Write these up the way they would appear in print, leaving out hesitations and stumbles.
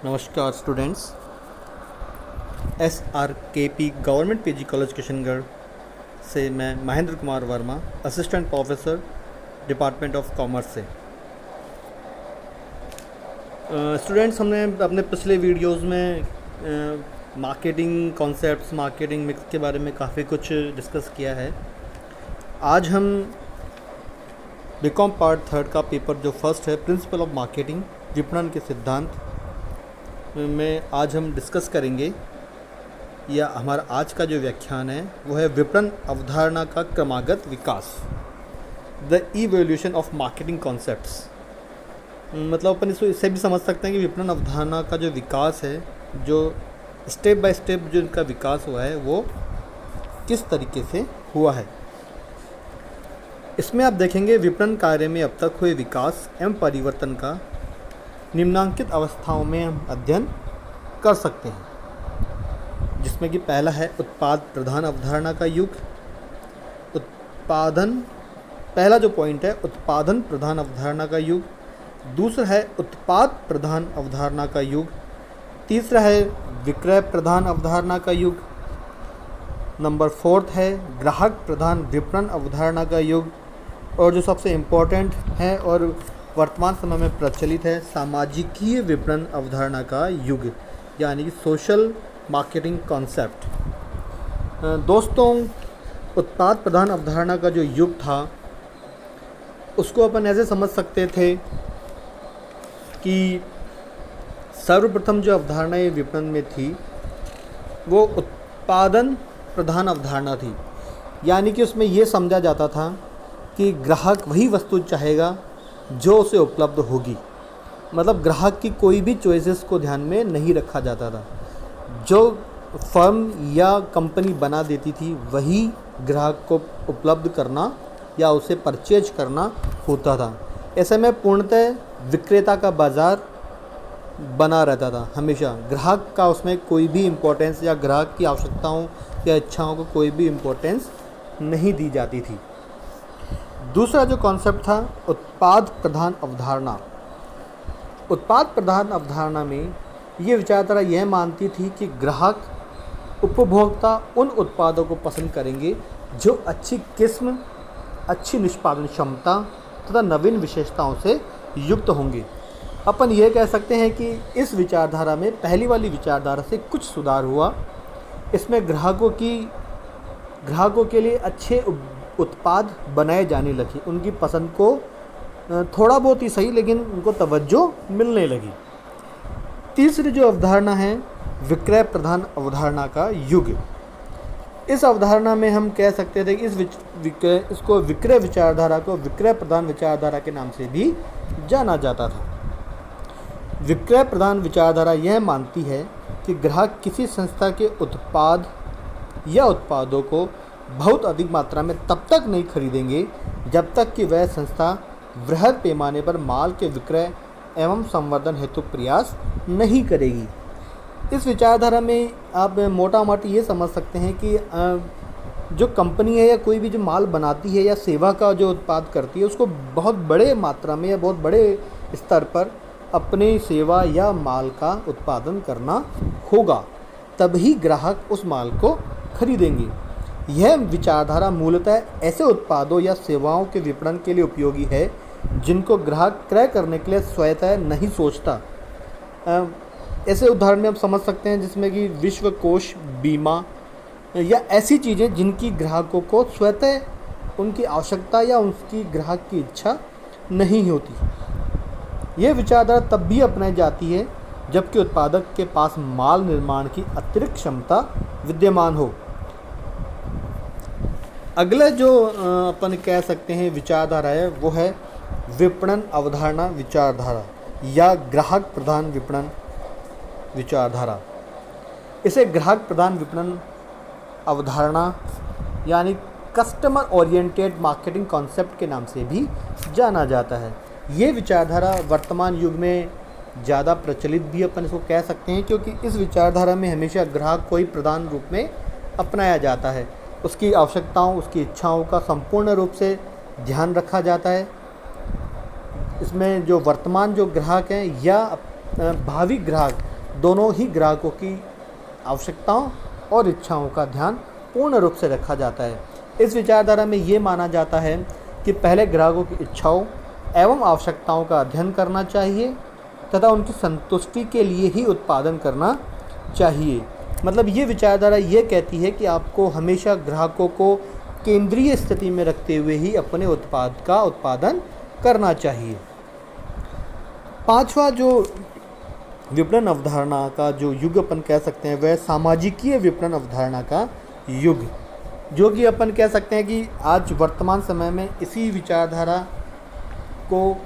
नमस्कार students. SRKP government PG college Kishangarh से मैं Mahendra Kumar Verma, assistant professor, department of commerce से। स्टूडेंट्स, हमने अपने पिछले वीडियोस में मार्केटिंग कॉन्सेप्ट्स, मार्केटिंग मिक्स के बारे में काफ़ी कुछ डिस्कस किया है। आज हम बीकॉम पार्ट 3 का पेपर जो फर्स्ट है, प्रिंसिपल ऑफ मार्केटिंग, विपणन के सिद्धांत में आज हम डिस्कस करेंगे, या हमारा आज का जो व्याख्यान है वो है विपणन अवधारणा का क्रमागत विकास, the evolution of marketing concepts. मतलब अपन इससे भी समझ सकते हैं कि विपणन अवधारणा का जो विकास है, जो स्टेप बाय स्टेप जो इनका विकास हुआ है, वो किस तरीके से हुआ है। इसमें आप देखेंगे विपणन कार्य में अब तक हुए विकास एवं परिवर्तन का निम्नांकित अवस्थाओं में हम अध्ययन कर सकते हैं, जिसमें कि पहला है उत्पाद प्रधान अवधारणा का युग। पहला जो पॉइंट है उत्पादन प्रधान अवधारणा का युग। दूसरा है उत्पाद प्रधान अवधारणा का युग। तीसरा है विक्रय प्रधान अवधारणा का युग। नंबर 4 है ग्राहक प्रधान विपणन अवधारणा का युग। और जो सबसे इम्पोर्टेंट है और वर्तमान समय में प्रचलित है, सामाजिकीय विपणन अवधारणा का युग, यानी कि सोशल मार्केटिंग कॉन्सेप्ट। दोस्तों, उत्पाद प्रधान अवधारणा का जो युग था उसको अपन ऐसे समझ सकते थे कि सर्वप्रथम जो अवधारणा ये विपणन में थी वो उत्पादन प्रधान अवधारणा थी, यानी कि उसमें ये समझा जाता था कि ग्राहक वही वस्तु चाहेगा जो उसे उपलब्ध होगी। मतलब ग्राहक की कोई भी चॉइसेस को ध्यान में नहीं रखा जाता था। जो फर्म या कंपनी बना देती थी वही ग्राहक को उपलब्ध करना या उसे परचेज करना होता था। ऐसे में पूर्णतः विक्रेता का बाज़ार बना रहता था। हमेशा ग्राहक का उसमें कोई भी इम्पोर्टेंस या ग्राहक की आवश्यकताओं या इच्छाओं को कोई भी इम्पोर्टेंस नहीं दी जाती थी। दूसरा जो कॉन्सेप्ट था उत्पाद प्रधान अवधारणा। उत्पाद प्रधान अवधारणा में ये विचारधारा यह मानती थी कि ग्राहक उपभोक्ता उन उत्पादों को पसंद करेंगे जो अच्छी किस्म, अच्छी निष्पादन क्षमता तथा नवीन विशेषताओं से युक्त होंगे। अपन ये कह सकते हैं कि इस विचारधारा में पहली वाली विचारधारा से कुछ सुधार हुआ। इसमें ग्राहकों के लिए अच्छे उत्पाद बनाए जाने लगे। उनकी पसंद को थोड़ा बहुत ही सही, लेकिन उनको तवज्जो मिलने लगी। तीसरी जो अवधारणा है विक्रय प्रधान अवधारणा का युग। इस अवधारणा में हम कह सकते थे कि इसको विक्रय विचारधारा को विक्रय प्रधान विचारधारा के नाम से भी जाना जाता था। विक्रय प्रधान विचारधारा यह मानती है कि ग्राहक किसी संस्था के उत्पाद या उत्पादों को बहुत अधिक मात्रा में तब तक नहीं खरीदेंगे जब तक कि वह संस्था वृहद पैमाने पर माल के विक्रय एवं संवर्धन हेतु प्रयास नहीं करेगी। इस विचारधारा में आप मोटा मोटी ये समझ सकते हैं कि जो कंपनी है या कोई भी जो माल बनाती है या सेवा का जो उत्पाद करती है, उसको बहुत बड़े मात्रा में या बहुत बड़े स्तर पर अपनी सेवा या माल का उत्पादन करना होगा, तभी ग्राहक उस माल को खरीदेंगे। यह विचारधारा मूलतः ऐसे उत्पादों या सेवाओं के विपणन के लिए उपयोगी है जिनको ग्राहक क्रय करने के लिए स्वतः नहीं सोचता। ऐसे उदाहरण में आप समझ सकते हैं जिसमें कि विश्वकोश, बीमा या ऐसी चीज़ें जिनकी ग्राहकों को स्वतः उनकी आवश्यकता या उनकी ग्राहक की इच्छा नहीं होती। यह विचारधारा तब भी अपनाई जाती है जबकि उत्पादक के पास माल निर्माण की अतिरिक्त क्षमता विद्यमान हो। अगला जो अपन कह सकते हैं विचारधारा है वो है विपणन अवधारणा विचारधारा या ग्राहक प्रधान विपणन विचारधारा। इसे ग्राहक प्रधान विपणन अवधारणा यानी कस्टमर ओरिएंटेड मार्केटिंग कॉन्सेप्ट के नाम से भी जाना जाता है। ये विचारधारा वर्तमान युग में ज़्यादा प्रचलित भी अपन इसको कह सकते हैं, क्योंकि इस विचारधारा में हमेशा ग्राहक को ही प्रधान रूप में अपनाया जाता है। उसकी आवश्यकताओं, उसकी इच्छाओं का संपूर्ण रूप से ध्यान रखा जाता है। इसमें जो वर्तमान जो ग्राहक हैं या भावी ग्राहक दोनों ही ग्राहकों की आवश्यकताओं और इच्छाओं का ध्यान पूर्ण रूप से रखा जाता है। इस विचारधारा में ये माना जाता है कि पहले ग्राहकों की इच्छाओं एवं आवश्यकताओं का अध्ययन करना चाहिए तथा उनकी संतुष्टि के लिए ही उत्पादन करना चाहिए। मतलब ये विचारधारा ये कहती है कि आपको हमेशा ग्राहकों को केंद्रीय स्थिति में रखते हुए ही अपने उत्पाद का उत्पादन करना चाहिए। पांचवा जो विपणन अवधारणा का जो युग अपन कह सकते हैं वह सामाजिकीय विपणन अवधारणा का युग, जो कि अपन कह सकते हैं कि आज वर्तमान समय में इसी विचारधारा को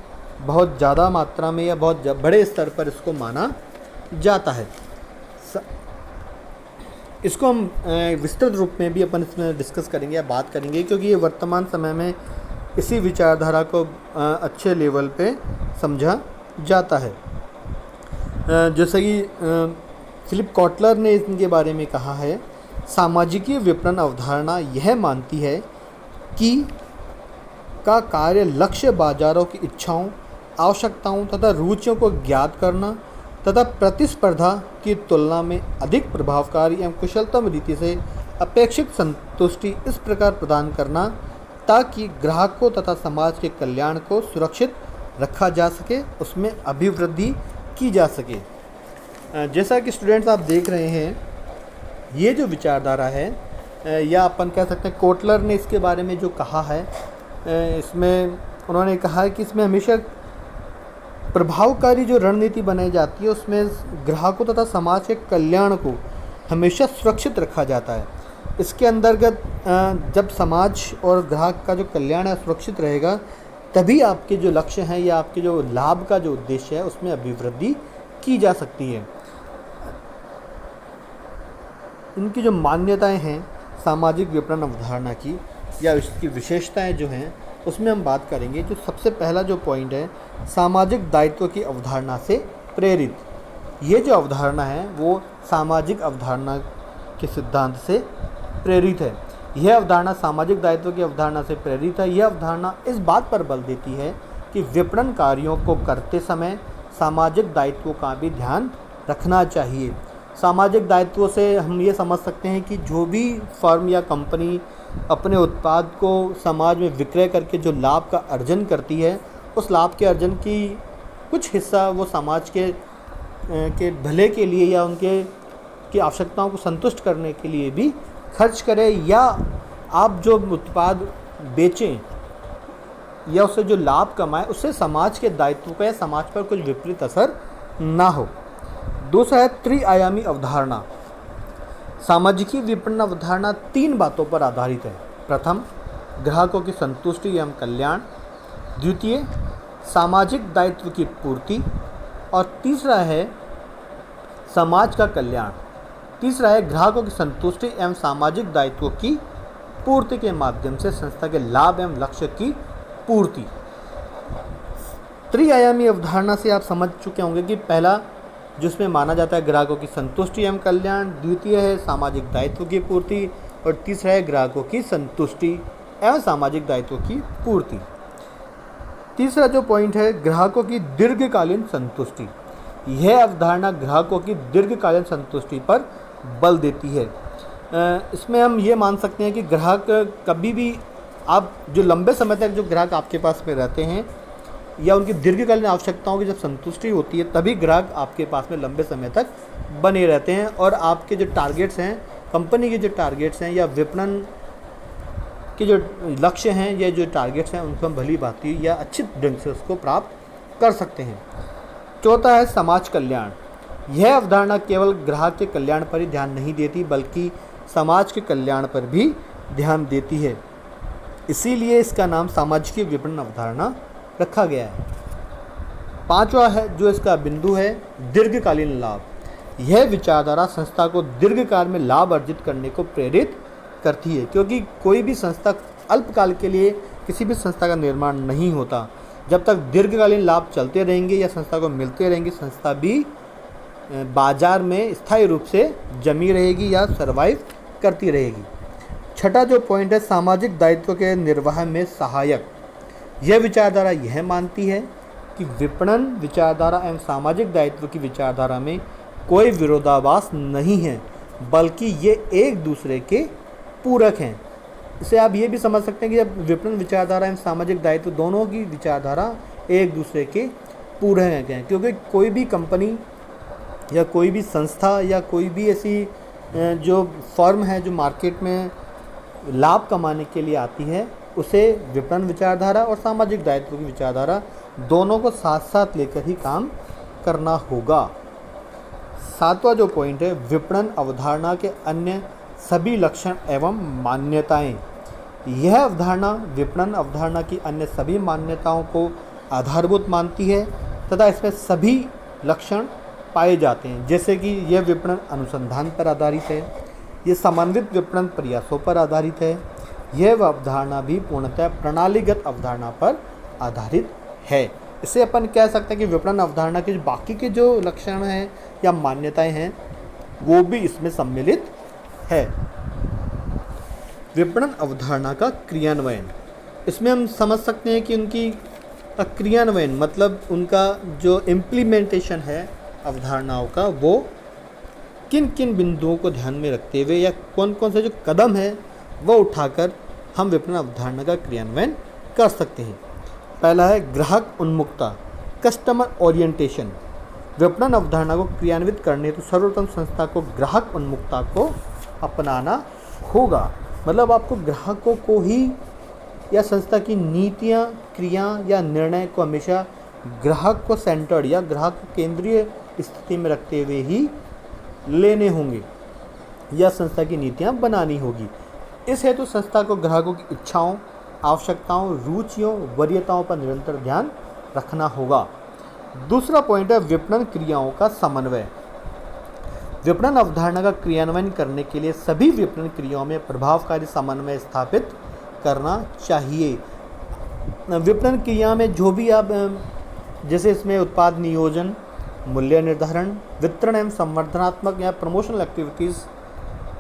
बहुत ज़्यादा मात्रा में या बहुत बड़े स्तर पर इसको माना जाता है। इसको हम विस्तृत रूप में भी अपन इसमें डिस्कस करेंगे या बात करेंगे, क्योंकि ये वर्तमान समय में इसी विचारधारा को अच्छे लेवल पे समझा जाता है। जैसे कि फिलिप कॉटलर ने इनके बारे में कहा है, सामाजिकीय विपणन अवधारणा यह मानती है कि का कार्य लक्ष्य बाजारों की इच्छाओं, आवश्यकताओं तथा रुचियों को ज्ञात करना तथा प्रतिस्पर्धा की तुलना में अधिक प्रभावकारी एवं कुशलतम रीति से अपेक्षित संतुष्टि इस प्रकार प्रदान करना ताकि ग्राहकों तथा समाज के कल्याण को सुरक्षित रखा जा सके, उसमें अभिवृद्धि की जा सके। जैसा कि स्टूडेंट्स आप देख रहे हैं, ये जो विचारधारा है या अपन कह सकते हैं कोटलर ने इसके बारे में जो कहा है, इसमें उन्होंने कहा है कि इसमें हमेशा प्रभावकारी जो रणनीति बनाई जाती है उसमें ग्राहकों तथा समाज के कल्याण को हमेशा सुरक्षित रखा जाता है। इसके अंतर्गत जब समाज और ग्राहक का जो कल्याण है सुरक्षित रहेगा, तभी आपके जो लक्ष्य हैं या आपके जो लाभ का जो उद्देश्य है उसमें अभिवृद्धि की जा सकती है। इनकी जो मान्यताएं हैं सामाजिक विपणन अवधारणा की या इसकी विशेषताएं जो हैं उसमें हम बात करेंगे। जो सबसे पहला जो पॉइंट है, सामाजिक दायित्व की अवधारणा से प्रेरित। ये जो अवधारणा है वो सामाजिक अवधारणा के सिद्धांत से प्रेरित है। यह अवधारणा सामाजिक दायित्व की अवधारणा से प्रेरित है। यह अवधारणा इस बात पर बल देती है कि विपणन कार्यों को करते समय सामाजिक दायित्वों का भी ध्यान रखना चाहिए। सामाजिक दायित्वों से हम ये समझ सकते हैं कि जो भी फर्म या कंपनी अपने उत्पाद को समाज में विक्रय करके जो लाभ का अर्जन करती है, उस लाभ के अर्जन की कुछ हिस्सा वो समाज के भले के लिए या उनके की आवश्यकताओं को संतुष्ट करने के लिए भी खर्च करे, या आप जो उत्पाद बेचें या उससे जो लाभ कमाएं उससे समाज के दायित्व का या समाज पर कुछ विपरीत असर ना हो। दूसरा है त्रिआयामी अवधारणा। सामाजिक विपणन अवधारणा 3 बातों पर आधारित है। प्रथम, ग्राहकों की संतुष्टि एवं कल्याण। द्वितीय, सामाजिक दायित्व की पूर्ति। और तीसरा है समाज का कल्याण। तीसरा है ग्राहकों की संतुष्टि एवं सामाजिक दायित्वों की पूर्ति के माध्यम से संस्था के लाभ एवं लक्ष्य की पूर्ति। त्रिआयामी अवधारणा से आप समझ चुके होंगे कि पहला जिसमें माना जाता है ग्राहकों की संतुष्टि एवं कल्याण, द्वितीय है सामाजिक दायित्व की पूर्ति और तीसरा है ग्राहकों की संतुष्टि एवं सामाजिक दायित्व की पूर्ति। तीसरा जो पॉइंट है ग्राहकों की दीर्घकालीन संतुष्टि। यह अवधारणा ग्राहकों की दीर्घकालीन संतुष्टि पर बल देती है। इसमें हम ये मान सकते हैं कि ग्राहक कभी भी आप जो लंबे समय तक जो ग्राहक आपके पास में रहते हैं या उनकी दीर्घकालीन आवश्यकताओं की जब संतुष्टि होती है तभी ग्राहक आपके पास में लंबे समय तक बने रहते हैं और आपके जो टारगेट्स हैं, कंपनी के जो टारगेट्स हैं या विपणन के जो लक्ष्य हैं या जो टारगेट्स हैं उनको हम भली भांति या अच्छी ढंग से उसको प्राप्त कर सकते हैं। चौथा है समाज कल्याण। यह अवधारणा केवल ग्राहक के कल्याण पर ही ध्यान नहीं देती बल्कि समाज के कल्याण पर भी ध्यान देती है, इसीलिए इसका नाम सामाजिक विपणन अवधारणा रखा गया है। पांचवा है जो इसका बिंदु है दीर्घकालीन लाभ। यह विचारधारा संस्था को दीर्घकाल में लाभ अर्जित करने को प्रेरित करती है, क्योंकि कोई भी संस्था अल्पकाल के लिए किसी भी संस्था का निर्माण नहीं होता। जब तक दीर्घकालीन लाभ चलते रहेंगे या संस्था को मिलते रहेंगे, संस्था भी बाजार में स्थायी रूप से जमी रहेगी या सरवाइव करती रहेगी। छठा जो पॉइंट है सामाजिक दायित्व के निर्वाह में सहायक। यह विचारधारा यह मानती है कि विपणन विचारधारा एवं सामाजिक दायित्व की विचारधारा में कोई विरोधाभास नहीं है, बल्कि ये एक दूसरे के पूरक हैं। इसे आप ये भी समझ सकते हैं कि जब विपणन विचारधारा एवं सामाजिक दायित्व दोनों की विचारधारा एक दूसरे के पूरक हैं, क्योंकि कोई भी कंपनी या कोई भी संस्था या कोई भी ऐसी जो फर्म है जो मार्केट में लाभ कमाने के लिए आती है, उसे विपणन विचारधारा और सामाजिक दायित्व की विचारधारा दोनों को साथ साथ लेकर ही काम करना होगा। 7वां जो पॉइंट है, विपणन अवधारणा के अन्य सभी लक्षण एवं मान्यताएं। यह अवधारणा विपणन अवधारणा की अन्य सभी मान्यताओं को आधारभूत मानती है तथा इसमें सभी लक्षण पाए जाते हैं, जैसे कि यह विपणन अनुसंधान पर आधारित है, ये समन्वित विपणन प्रयासों पर आधारित है, यह अवधारणा भी पूर्णतः प्रणालीगत अवधारणा पर आधारित है। इसे अपन कह सकते हैं कि विपणन अवधारणा के बाकी के जो लक्षण हैं या मान्यताएं हैं वो भी इसमें सम्मिलित है। विपणन अवधारणा का क्रियान्वयन, इसमें हम समझ सकते हैं कि उनकी क्रियान्वयन मतलब उनका जो इम्प्लीमेंटेशन है अवधारणाओं का, वो किन किन बिंदुओं को ध्यान में रखते हुए या कौन कौन से जो कदम है वो उठाकर हम विपणन अवधारणा का क्रियान्वयन कर सकते हैं। पहला है ग्राहक उन्मुखता, कस्टमर ओरिएंटेशन। विपणन अवधारणा को क्रियान्वित करने तो सर्वप्रथम संस्था को ग्राहक उन्मुखता को अपनाना होगा। मतलब आपको ग्राहकों को ही या संस्था की नीतियाँ, क्रिया या निर्णय को हमेशा ग्राहक को सेंटर्ड या ग्राहक को केंद्रीय स्थिति में रखते हुए ही लेने होंगे या संस्था की नीतियाँ बनानी होगी। इस हेतु संस्था को ग्राहकों की इच्छाओं, आवश्यकताओं, रुचियों, वरीयताओं पर निरंतर ध्यान रखना होगा। दूसरा पॉइंट है विपणन क्रियाओं का समन्वय। विपणन अवधारणा का क्रियान्वयन करने के लिए सभी विपणन क्रियाओं में प्रभावकारी समन्वय स्थापित करना चाहिए। विपणन क्रिया में जो भी आप जैसे इसमें उत्पाद नियोजन, मूल्य निर्धारण, वितरण एवं संवर्धनात्मक या प्रमोशनल एक्टिविटीज़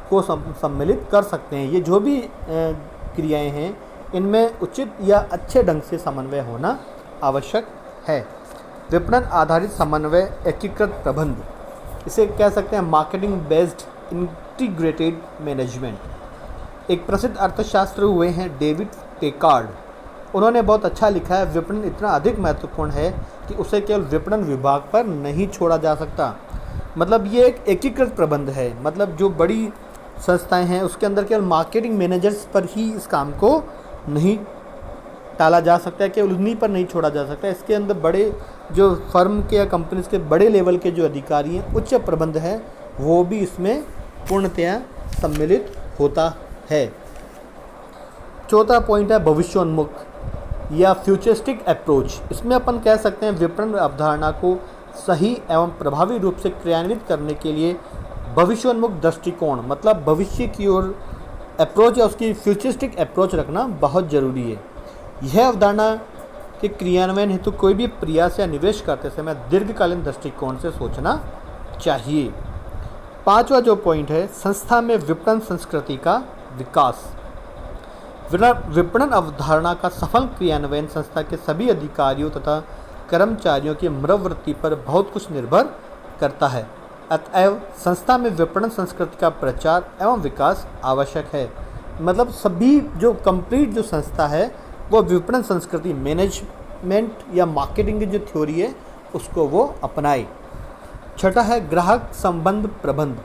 को सम्मिलित कर सकते हैं। ये जो भी क्रियाएं हैं इनमें उचित या अच्छे ढंग से समन्वय होना आवश्यक है। विपणन आधारित समन्वय एकीकृत प्रबंध, इसे कह सकते हैं मार्केटिंग बेस्ड इंटीग्रेटेड मैनेजमेंट। एक प्रसिद्ध अर्थशास्त्र हुए हैं डेविड टेकार्ड, उन्होंने बहुत अच्छा लिखा है, विपणन इतना अधिक महत्वपूर्ण है कि उसे केवल विपणन विभाग पर नहीं छोड़ा जा सकता। मतलब ये एक एकीकृत प्रबंध है, मतलब जो बड़ी संस्थाएं हैं उसके अंदर केवल मार्केटिंग मैनेजर्स पर ही इस काम को नहीं टाला जा सकता है, केवल उन्हीं पर नहीं छोड़ा जा सकता। इसके अंदर बड़े जो फर्म के या कंपनीज के बड़े लेवल के जो अधिकारी हैं, उच्च प्रबंध है, वो भी इसमें पूर्णतया सम्मिलित होता है। चौथा पॉइंट है भविष्योन्मुख या फ्यूचरिस्टिक अप्रोच। इसमें अपन कह सकते हैं विपणन अवधारणा को सही एवं प्रभावी रूप से क्रियान्वित करने के लिए भविष्योन्मुख दृष्टिकोण मतलब भविष्य की ओर अप्रोच या उसकी फ्यूचरिस्टिक अप्रोच रखना बहुत ज़रूरी है। यह अवधारणा के क्रियान्वयन हेतु कोई भी प्रयास या निवेश करते समय दीर्घकालीन दृष्टिकोण से सोचना चाहिए। पांचवा जो पॉइंट है संस्था में विपणन संस्कृति का विकास। विपणन अवधारणा का सफल क्रियान्वयन संस्था के सभी अधिकारियों तथा कर्मचारियों की मनोवृत्ति पर बहुत कुछ निर्भर करता है। अतएव संस्था में विपणन संस्कृति का प्रचार एवं विकास आवश्यक है। मतलब सभी जो कंप्लीट जो संस्था है वो विपणन संस्कृति मैनेजमेंट या मार्केटिंग की जो थ्योरी है उसको वो अपनाए। छठा है ग्राहक संबंध प्रबंध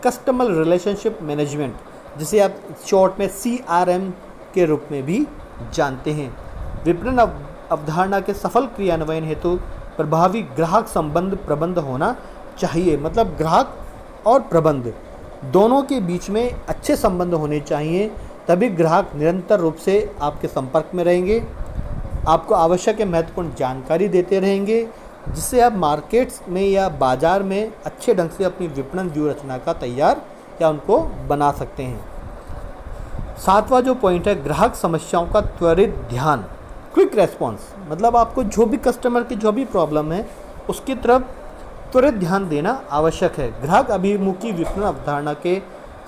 कस्टमर रिलेशनशिप मैनेजमेंट, जिसे आप शॉर्ट में CRM के रूप में भी जानते हैं। विपणन अवधारणा के सफल क्रियान्वयन हेतु प्रभावी ग्राहक संबंध प्रबंध होना चाहिए। मतलब ग्राहक और प्रबंध दोनों के बीच में अच्छे संबंध होने चाहिए, तभी ग्राहक निरंतर रूप से आपके संपर्क में रहेंगे, आपको आवश्यक महत्वपूर्ण जानकारी देते रहेंगे, जिससे आप मार्केट्स में या बाज़ार में अच्छे ढंग से अपनी विपणन व्यूह रचना का तैयार या उनको बना सकते हैं। सातवां जो पॉइंट है ग्राहक समस्याओं का त्वरित ध्यान क्विक रेस्पॉन्स। मतलब आपको जो भी कस्टमर की जो भी प्रॉब्लम है उसकी तरफ त्वरित ध्यान देना आवश्यक है। ग्राहक अभिमुखी विपणन अवधारणा के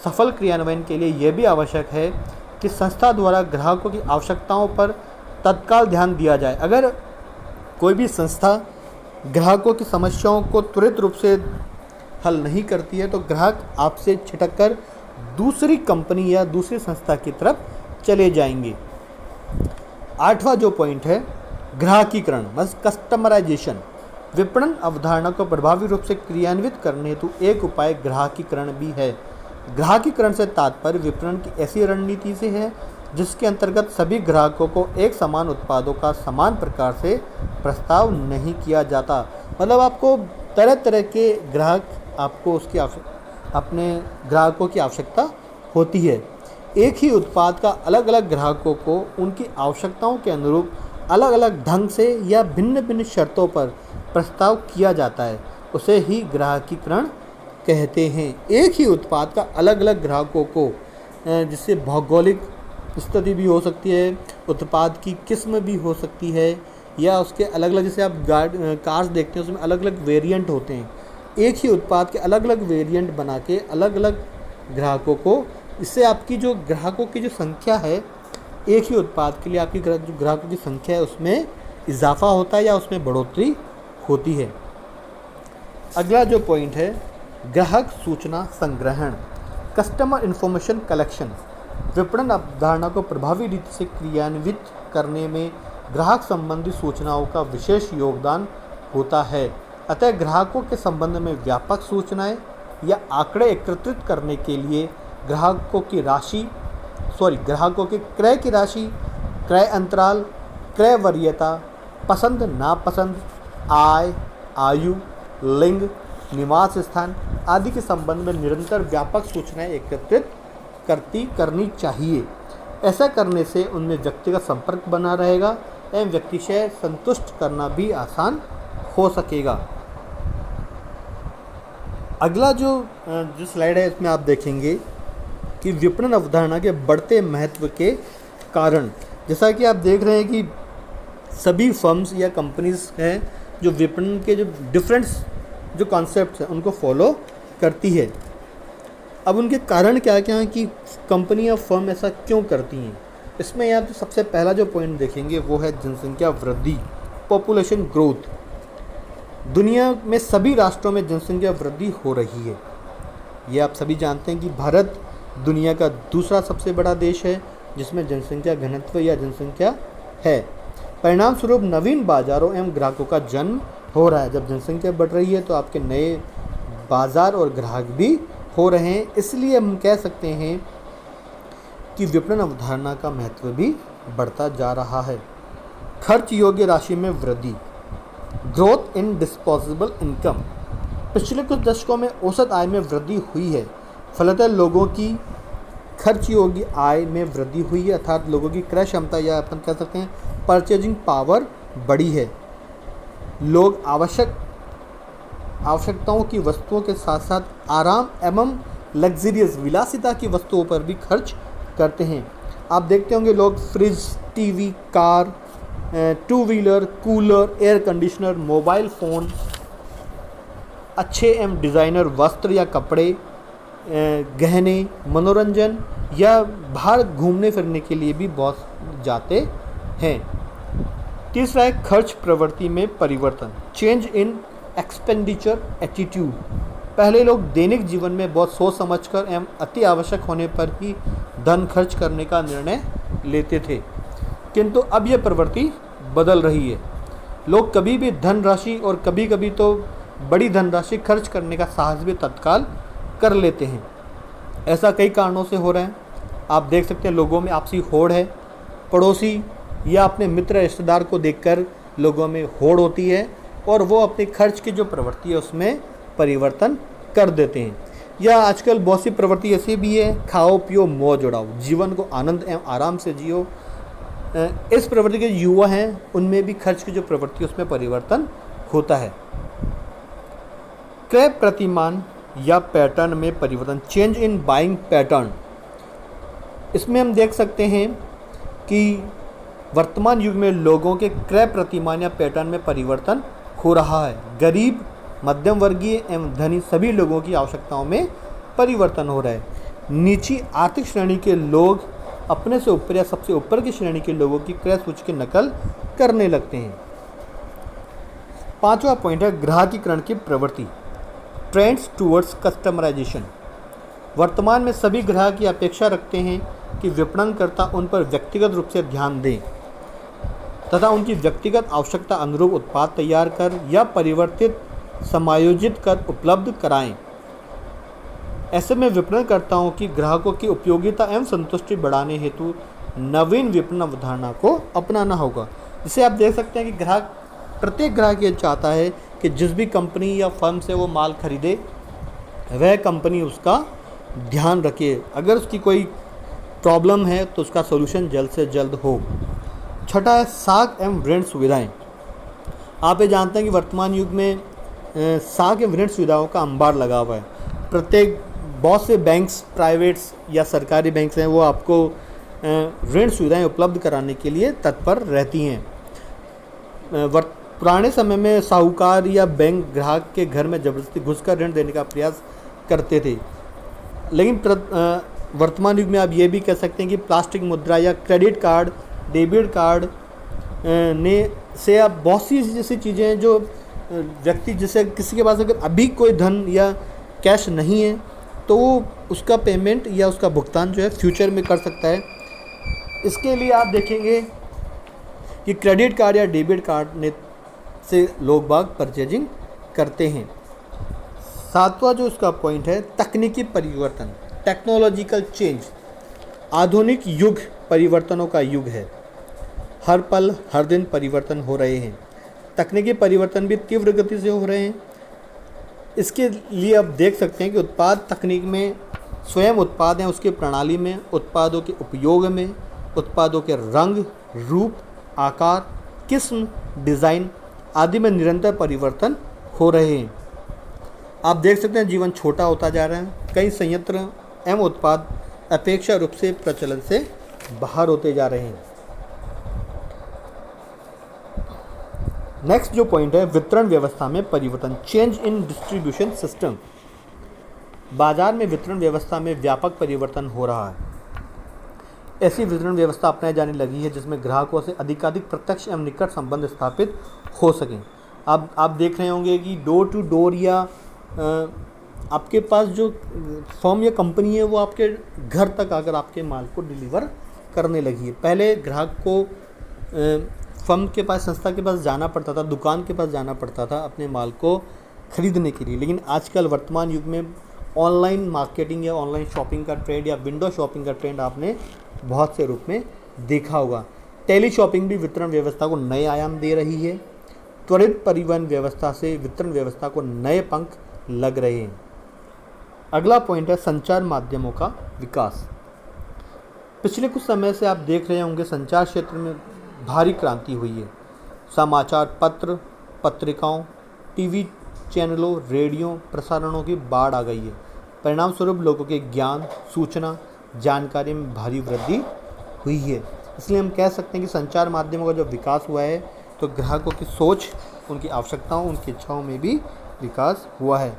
सफल क्रियान्वयन के लिए यह भी आवश्यक है कि संस्था द्वारा ग्राहकों की आवश्यकताओं पर तत्काल ध्यान दिया जाए। अगर कोई भी संस्था ग्राहकों की समस्याओं को त्वरित रूप से हल नहीं करती है तो ग्राहक आपसे छिटक कर दूसरी कंपनी या दूसरी संस्था की तरफ चले जाएंगे। 8वां जो पॉइंट है, ग्राहकीकरण बस कस्टमराइजेशन। विपणन अवधारणा को प्रभावी रूप से क्रियान्वित करने हेतु एक उपाय ग्राहकीकरण भी है। ग्राहकीकरण से तात्पर्य विपणन की ऐसी रणनीति से है जिसके अंतर्गत सभी ग्राहकों को एक समान उत्पादों का समान प्रकार से प्रस्ताव नहीं किया जाता। मतलब आपको तरह तरह के ग्राहक, आपको उसकी अपने ग्राहकों की आवश्यकता होती है। एक ही उत्पाद का अलग अलग ग्राहकों को उनकी आवश्यकताओं के अनुरूप अलग अलग ढंग से या भिन्न भिन्न शर्तों पर प्रस्ताव किया जाता है, उसे ही ग्राहकीकरण कहते हैं। एक ही उत्पाद का अलग अलग ग्राहकों को, जिससे भौगोलिक स्थिति भी हो सकती है, उत्पाद की किस्म भी हो सकती है, या उसके अलग अलग, जैसे आप कार्स देखते हैं उसमें अलग अलग वेरिएंट होते हैं। एक ही उत्पाद के अलग अलग वेरिएंट बना के अलग अलग ग्राहकों को, इससे आपकी जो ग्राहकों की जो संख्या है, एक ही उत्पाद के लिए आपकी जो ग्राहकों की संख्या है उसमें इजाफा होता है या उसमें बढ़ोतरी होती है। अगला जो पॉइंट है, ग्राहक सूचना संग्रहण, कस्टमर इंफॉर्मेशन कलेक्शन। विपणन अवधारणा को प्रभावी रीति से क्रियान्वित करने में ग्राहक संबंधी सूचनाओं का विशेष योगदान होता है। अतः ग्राहकों के संबंध में व्यापक सूचनाएं या आंकड़े एकत्रित करने के लिए ग्राहकों के क्रय की राशि, क्रय अंतराल, क्रय वरीयता, पसंद नापसंद, आय, आयु, लिंग, निवास स्थान आदि के संबंध में निरंतर व्यापक सूचनाएं एकत्रित करनी चाहिए। ऐसा करने से उनमें व्यक्तिगत संपर्क बना रहेगा एवं व्यक्तिशय संतुष्ट करना भी आसान हो सकेगा। अगला जो स्लाइड है इसमें आप देखेंगे कि विपणन अवधारणा के बढ़ते महत्व के कारण, जैसा कि आप देख रहे हैं कि सभी फर्म्स या कंपनीज हैं जो विपणन के जो डिफरेंट जो कॉन्सेप्ट्स हैं उनको फॉलो करती है। अब उनके कारण क्या क्या हैं कि कंपनी या फर्म ऐसा क्यों करती हैं। इसमें यहाँ तो सबसे पहला जो पॉइंट देखेंगे वो है जनसंख्या वृद्धि, पॉपुलेशन ग्रोथ। दुनिया में सभी राष्ट्रों में जनसंख्या वृद्धि हो रही है। ये आप सभी जानते हैं कि भारत दुनिया का दूसरा सबसे बड़ा देश है जिसमें जनसंख्या घनत्व या जनसंख्या है। परिणाम स्वरूप नवीन बाजारों एवं ग्राहकों का जन्म हो रहा है। जब जनसंख्या बढ़ रही है तो आपके नए बाजार और ग्राहक भी हो रहे हैं। इसलिए हम कह सकते हैं कि विपणन अवधारणा का महत्व भी बढ़ता जा रहा है। खर्च योग्य राशि में वृद्धि, ग्रोथ इन डिस्पोजेबल इनकम। पिछले कुछ दशकों में औसत आय में वृद्धि हुई है। फलतः लोगों की खर्च योग्य आय में वृद्धि हुई है, अर्थात लोगों की क्रय क्षमता या अपन कह सकते हैं परचेजिंग पावर बढ़ी है। लोग आवश्यकताओं की वस्तुओं के साथ साथ आराम एवं लग्जरियस विलासिता की वस्तुओं पर भी खर्च करते हैं। आप देखते होंगे लोग fridge, TV, car, two wheeler, cooler, air conditioner, mobile phone, अच्छे एवं डिज़ाइनर वस्त्र या कपड़े, गहने, मनोरंजन या बाहर घूमने फिरने के लिए भी बहुत जाते हैं। तीसरा है खर्च प्रवृत्ति में परिवर्तन, चेंज इन एक्सपेंडिचर एटीट्यूड। पहले लोग दैनिक जीवन में बहुत सोच समझकर एवं अति आवश्यक होने पर ही धन खर्च करने का निर्णय लेते थे, किंतु अब यह प्रवृत्ति बदल रही है। लोग कभी भी धनराशि और कभी कभी तो बड़ी धनराशि खर्च करने का साहस भी तत्काल कर लेते हैं। ऐसा कई कारणों से हो रहा है। आप देख सकते हैं लोगों में आपसी होड़ है, पड़ोसी या अपने मित्र रिश्तेदार को देखकर लोगों में होड़ होती है और वो अपने खर्च की जो प्रवृत्ति है उसमें परिवर्तन कर देते हैं। या आजकल बहुत सी प्रवृत्ति ऐसी भी है, खाओ पियो मौज उड़ाओ, जीवन को आनंद एवं आराम से जियो। इस प्रवृत्ति के युवा हैं उनमें भी खर्च की जो प्रवृत्ति उसमें परिवर्तन होता है। क्रय प्रतिमान या पैटर्न में परिवर्तन, चेंज इन बाइंग पैटर्न। इसमें हम देख सकते हैं कि वर्तमान युग में लोगों के क्रय प्रतिमान या पैटर्न में परिवर्तन हो रहा है। गरीब, मध्यम वर्गीय एवं धनी सभी लोगों की आवश्यकताओं में परिवर्तन हो रहा है। नीची आर्थिक श्रेणी के लोग अपने से ऊपर या सबसे ऊपर की श्रेणी के लोगों की क्रय सूची की नकल करने लगते हैं। पांचवा पॉइंट है ग्राहकीकरण की प्रवृत्ति। Trends towards customization. वर्तमान में सभी ग्राहक ये अपेक्षा रखते हैं कि विपणनकर्ता उन पर व्यक्तिगत रूप से ध्यान दें तथा उनकी व्यक्तिगत आवश्यकता अनुरूप उत्पाद तैयार कर या परिवर्तित समायोजित कर उपलब्ध कराएं। ऐसे में विपणनकर्ताओं की ग्राहकों की उपयोगिता एवं संतुष्टि बढ़ाने हेतु नवीन विपणन अवधारणा को अपनाना होगा। जिसे आप देख सकते हैं कि प्रत्येक ग्राहक ये चाहता है कि जिस भी कंपनी या फर्म से वो माल खरीदे वह कंपनी उसका ध्यान रखे, अगर उसकी कोई प्रॉब्लम है तो उसका सॉल्यूशन जल्द से जल्द हो। छठा है साख एवं ऋण सुविधाएं। आप ये जानते हैं कि वर्तमान युग में साख एवं ऋण सुविधाओं का अंबार लगा हुआ है। प्रत्येक बहुत से बैंक्स, प्राइवेट्स या सरकारी बैंक्स हैं, वो आपको ऋण सुविधाएं उपलब्ध कराने के लिए तत्पर रहती हैं। पुराने समय में साहूकार या बैंक ग्राहक के घर में ज़बरदस्ती घुसकर ऋण देने का प्रयास करते थे, लेकिन वर्तमान युग में आप ये भी कह सकते हैं कि प्लास्टिक मुद्रा या क्रेडिट कार्ड, डेबिट कार्ड से अब बहुत सी ऐसी चीज़ें हैं जो व्यक्ति, जैसे किसी के पास अगर अभी कोई धन या कैश नहीं है तो वो उसका पेमेंट या उसका भुगतान जो है फ्यूचर में कर सकता है। इसके लिए आप देखेंगे कि क्रेडिट कार्ड या डेबिट कार्ड से लोग बाग परचेजिंग करते हैं। सातवां जो उसका पॉइंट है, तकनीकी परिवर्तन, टेक्नोलॉजिकल चेंज। आधुनिक युग परिवर्तनों का युग है। हर पल हर दिन परिवर्तन हो रहे हैं। तकनीकी परिवर्तन भी तीव्र गति से हो रहे हैं। इसके लिए आप देख सकते हैं कि उत्पाद तकनीक में स्वयं उत्पाद हैं, उसकी प्रणाली में, उत्पादों के उपयोग में, उत्पादों के रंग, रूप, आकार, किस्म, डिज़ाइन आदि में निरंतर परिवर्तन हो रहे हैं। आप देख सकते हैं जीवन छोटा होता जा रहा है। कई संयंत्र एवं उत्पाद अपेक्षा रूप से प्रचलन से बाहर होते जा रहे हैं। नेक्स्ट जो पॉइंट है, वितरण व्यवस्था में परिवर्तन, चेंज इन डिस्ट्रीब्यूशन सिस्टम। बाजार में वितरण व्यवस्था में व्यापक परिवर्तन हो रहा है। ऐसी वितरण व्यवस्था अपनाई जाने लगी है जिसमें ग्राहकों से अधिकाधिक प्रत्यक्ष एवं निकट संबंध स्थापित हो सकें। आप देख रहे होंगे कि डोर टू डोर या आपके पास जो फर्म या कंपनी है वो आपके घर तक आकर आपके माल को डिलीवर करने लगी है। पहले ग्राहक को फर्म के पास, संस्था के पास जाना पड़ता था, दुकान के पास जाना पड़ता था अपने माल को खरीदने के लिए। लेकिन आजकल वर्तमान युग में ऑनलाइन मार्केटिंग या ऑनलाइन शॉपिंग का ट्रेंड या विंडो शॉपिंग का ट्रेंड आपने बहुत से रूप में देखा होगा। टेली शॉपिंग भी वितरण व्यवस्था को नए आयाम दे रही है। त्वरित परिवहन व्यवस्था से वितरण व्यवस्था को नए पंख लग रहे हैं। अगला पॉइंट है संचार माध्यमों का विकास। पिछले कुछ समय से आप देख रहे होंगे संचार क्षेत्र में भारी क्रांति हुई है। समाचार पत्र, पत्रिकाओं, टीवी चैनलों, रेडियो प्रसारणों की बाढ़ आ गई है। परिणाम स्वरूप लोगों के ज्ञान, सूचना, जानकारी में भारी वृद्धि हुई है। इसलिए हम कह सकते हैं कि संचार माध्यमों का जो विकास हुआ है तो ग्राहकों की सोच, उनकी आवश्यकताओं, उनकी इच्छाओं में भी विकास हुआ है।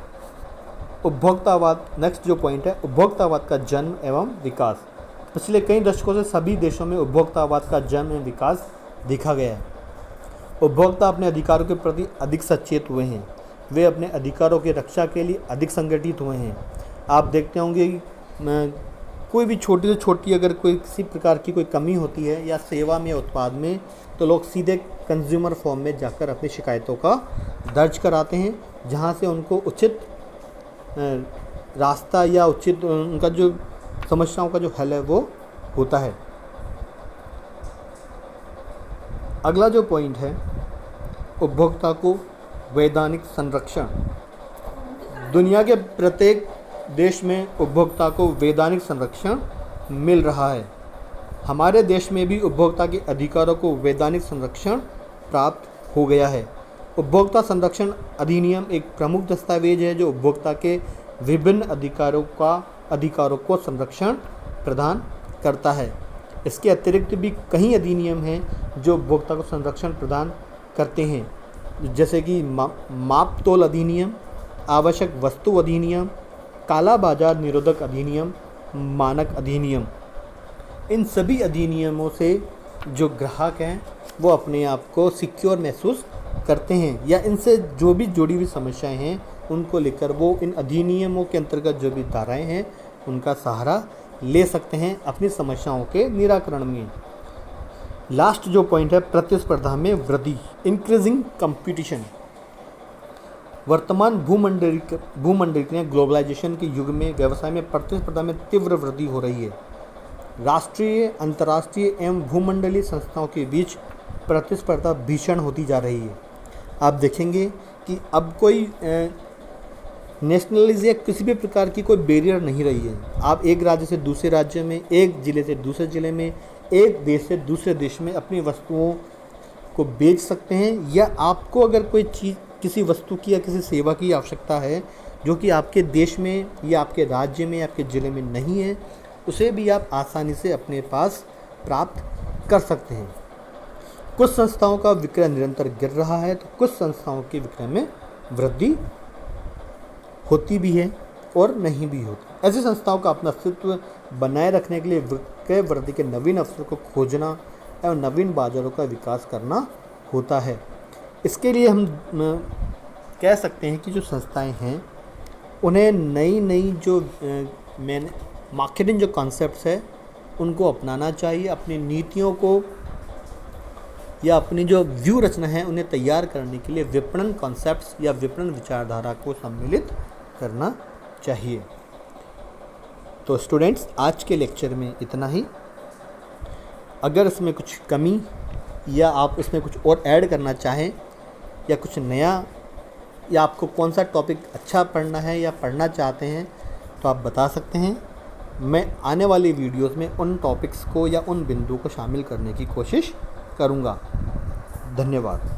उपभोक्तावाद, नेक्स्ट जो पॉइंट है, उपभोक्तावाद का जन्म एवं विकास। पिछले कई दशकों से सभी देशों में उपभोक्तावाद का जन्म एवं विकास देखा गया है। उपभोक्ता अपने अधिकारों के प्रति अधिक सचेत हुए हैं। वे अपने अधिकारों की रक्षा के लिए अधिक संगठित हुए हैं। आप देखते होंगे कि कोई भी छोटी से छोटी अगर कोई किसी प्रकार की कोई कमी होती है या सेवा में, उत्पाद में, तो लोग सीधे कंज्यूमर फॉर्म में जाकर अपनी शिकायतों का दर्ज कराते हैं, जहां से उनको उचित रास्ता या उचित उनका जो समस्याओं का जो हल है वो होता है। अगला जो पॉइंट है, उपभोक्ता को वैधानिक संरक्षण। दुनिया के प्रत्येक देश में उपभोक्ता को वैधानिक संरक्षण मिल रहा है। हमारे देश में भी उपभोक्ता के अधिकारों को वैधानिक संरक्षण प्राप्त हो गया है। उपभोक्ता संरक्षण अधिनियम एक प्रमुख दस्तावेज है जो उपभोक्ता के विभिन्न अधिकारों को संरक्षण प्रदान करता है। इसके अतिरिक्त भी कई अधिनियम हैं जो उपभोक्ता को संरक्षण प्रदान करते हैं, जैसे कि माप तोल अधिनियम, आवश्यक वस्तु अधिनियम, काला बाजार निरोधक अधिनियम, मानक अधिनियम। इन सभी अधिनियमों से जो ग्राहक हैं वो अपने आप को सिक्योर महसूस करते हैं या इनसे जो भी जुड़ी हुई समस्याएं हैं उनको लेकर वो इन अधिनियमों के अंतर्गत जो भी धाराएं हैं उनका सहारा ले सकते हैं अपनी समस्याओं के निराकरण में। लास्ट जो पॉइंट है, प्रतिस्पर्धा में वृद्धि, इंक्रीजिंग कंपटीशन। वर्तमान भूमंडलीकरण ग्लोबलाइजेशन के युग में व्यवसाय में प्रतिस्पर्धा में तीव्र वृद्धि हो रही है। राष्ट्रीय, अंतर्राष्ट्रीय एवं भूमंडलीय संस्थाओं के बीच प्रतिस्पर्धा भीषण होती जा रही है। आप देखेंगे कि अब कोई नेशनलिज्म या किसी भी प्रकार की कोई बैरियर नहीं रही है। आप एक राज्य से दूसरे राज्य में, एक ज़िले से दूसरे ज़िले में, एक देश से दूसरे देश में अपनी वस्तुओं को बेच सकते हैं, या आपको अगर कोई चीज़, किसी वस्तु की या किसी सेवा की आवश्यकता है जो कि आपके देश में या आपके राज्य में, आपके ज़िले में नहीं है, उसे भी आप आसानी से अपने पास प्राप्त कर सकते हैं। कुछ संस्थाओं का विक्रय निरंतर गिर रहा है तो कुछ संस्थाओं के विक्रय में वृद्धि होती भी है और नहीं भी होती। ऐसी संस्थाओं का अपना अस्तित्व बनाए रखने के लिए विक्रय वृद्धि के नवीन अवसर को खोजना एवं नवीन बाजारों का विकास करना होता है। इसके लिए हम कह सकते हैं कि जो संस्थाएं हैं उन्हें नई नई जो मार्केटिंग जो कॉन्सेप्ट्स है उनको अपनाना चाहिए। अपनी नीतियों को या अपनी जो व्यू रचना है उन्हें तैयार करने के लिए विपणन कॉन्सेप्ट्स या विपणन विचारधारा को सम्मिलित करना चाहिए। तो स्टूडेंट्स, आज के लेक्चर में इतना ही। अगर इसमें कुछ कमी या आप इसमें कुछ और ऐड करना चाहें या कुछ नया, या आपको कौन सा टॉपिक अच्छा पढ़ना है या पढ़ना चाहते हैं तो आप बता सकते हैं। मैं आने वाली वीडियोस में उन टॉपिक्स को या उन बिंदुओं को शामिल करने की कोशिश करूँगा। धन्यवाद।